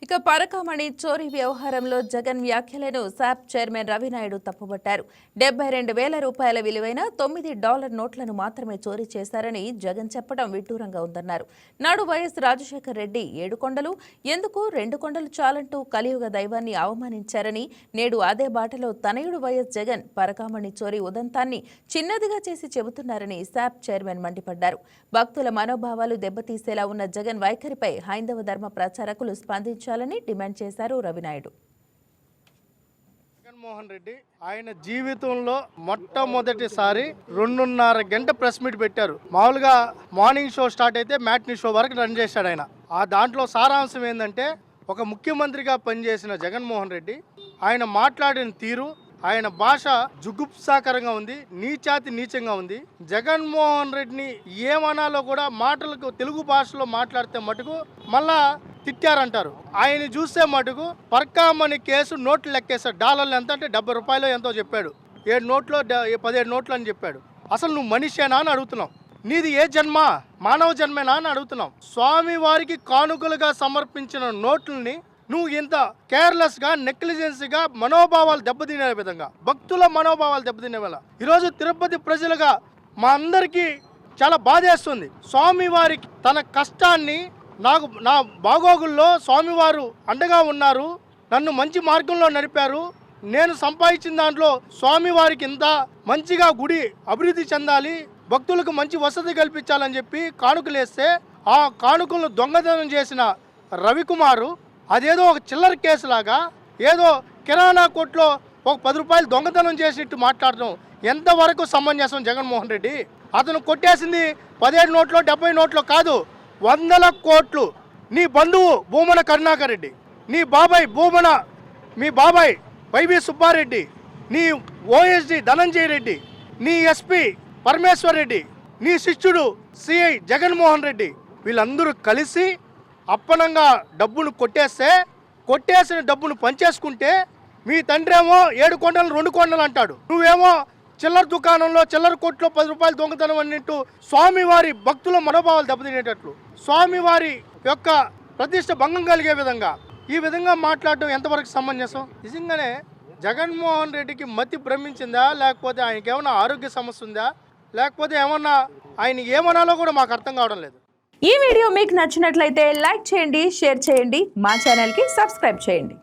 ఇక పరకామణి చోరీ వ్యవహారంలో జగన్ వ్యాఖ్యలను సాప్ చైర్మన్ రవినాయుడు తప్పుబట్టారు. 72,000 రూపాయల విలువైన $9 నోట్లను మాత్రమే చోరీ చేశారని జగన్ చెప్పడం విడ్డూరంగా ఉందన్నారు. నాడు వైఎస్ రాజశేఖర రెడ్డి 7 కొండలు ఎందుకు 2 కొండలు చాలంటూ కలియుగ దైవాన్ని అవమానించారని, నేడు అదే బాటలో తనయుడు వైఎస్ జగన్ పరకామణి చోరీ ఉదంతాన్ని చిన్నదిగా చేసి చెబుతున్నారని సాప్ చైర్మన్ మండిపడ్డారు. భక్తుల మనోభావాలు దెబ్బతీసేలా ఉన్న జగన్ వైఖరిపై హైందవ ధర్మ ప్రచారకులు స్పందించారు డిమాండ్ చేశారు రవినాయుడు. జగన్మోహన్ రెడ్డి ఆయన జీవితంలో మొట్టమొదటిసారి 2.5 గంట ప్రెస్ మీట్ పెట్టారు. మామూలుగా మార్నింగ్ షో స్టార్ట్ అయితే మ్యాట్నీ షో వరకు రన్ చేశాడు ఆయన. ఆ దాంట్లో సారాంశం ఏంటంటే, ఒక ముఖ్యమంత్రిగా పనిచేసిన జగన్మోహన్ రెడ్డి ఆయన మాట్లాడిన తీరు, ఆయన భాష జుగుప్సాకరంగా ఉంది, నీచంగా ఉంది. జగన్మోహన్ రెడ్డిని ఏమనాలో కూడా మాటలకు తెలుగు భాషలో మాట్లాడితే మటుకు మళ్ళా తిట్టారంటారు. ఆయన చూస్తే మటుకు పరకామణి కేసు నోట్లు లెక్కేశాడు. డాలర్లు ఎంత అంటే 70 రూపాయలు ఎంతో చెప్పాడు. 7 నోట్లు 17 నోట్లు అని చెప్పాడు. అసలు నువ్వు మనిషేనా అని అడుగుతున్నావు. నీది ఏ జన్మ? మానవ జన్మేనా అని అడుగుతున్నావు. స్వామి వారికి కానుకలుగా సమర్పించిన నోట్లని నువ్వు ఇంత కేర్లెస్గా, నెగ్లిజెన్స్గా మనోభావాలు దెబ్బతినే విధంగా, భక్తుల మనోభావాలు దెబ్బతినే విధంగా ఈరోజు తిరుపతి ప్రజలుగా మా అందరికీ చాలా బాధేస్తుంది. స్వామివారికి తన కష్టాన్ని, నా బాగోగుల్లో స్వామివారు అండగా ఉన్నారు, నన్ను మంచి మార్గంలో నడిపారు, నేను సంపాదించిన దాంట్లో స్వామివారికి ఇంత మంచిగా గుడి అభివృద్ధి చెందాలి, భక్తులకు మంచి వసతి కల్పించాలని చెప్పి కానుకలు వేస్తే, ఆ కానుకలను దొంగతనం చేసిన రవికుమారు అదేదో ఒక చిల్లర కేసులాగా ఏదో కిరాణా కొట్లో ఒక 10 రూపాయలు దొంగతనం చేసినట్టు మాట్లాడడం ఎంతవరకు సమంజసం? జగన్మోహన్ రెడ్డి అతను కొట్టేసింది 17 నోట్లో 70 నోట్లో కాదు, 100 కోట్లు. నీ బంధువు భూమన కరుణాకర్ రెడ్డి, నీ బాబాయ్ మీ బాబాయ్ వైవి సుబ్బారెడ్డి, నీ ఓఎస్డి ధనంజయ రెడ్డి, నీ ఎస్పీ పరమేశ్వర్ రెడ్డి, నీ శిష్యుడు సిఐ జగన్మోహన్ రెడ్డి, వీళ్ళందరూ కలిసి అప్పనంగా డబ్బును కొట్టేసిన డబ్బును పంచేసుకుంటే, మీ తండ్రి ఏమో 7 కొండలు 2 కొండలు అంటాడు, నువ్వేమో చిల్లర దుకాణంలో చిల్లర కొట్లో 10 రూపాయలు దొంగతనం అన్నట్టు స్వామివారి భక్తుల మనోభావాలు దెబ్బతినేటట్లు, స్వామివారి యొక్క ప్రతిష్ట భంగం కలిగే విధంగా ఈ విధంగా మాట్లాడడం ఎంతవరకు సమంజసం? నిజంగానే జగన్మోహన్ రెడ్డికి మతి భ్రమించిందా, లేకపోతే ఆయనకి ఏమన్నా ఆరోగ్య సమస్య ఉందా, లేకపోతే ఏమన్నా ఆయన ఏమనాలో కూడా మాకు అర్థం కావడం లేదు. ఈ వీడియో మీకు నచ్చినట్లయితే లైక్ చేయండి, షేర్ చేయండి, మా ఛానల్కి సబ్స్క్రైబ్ చేయండి.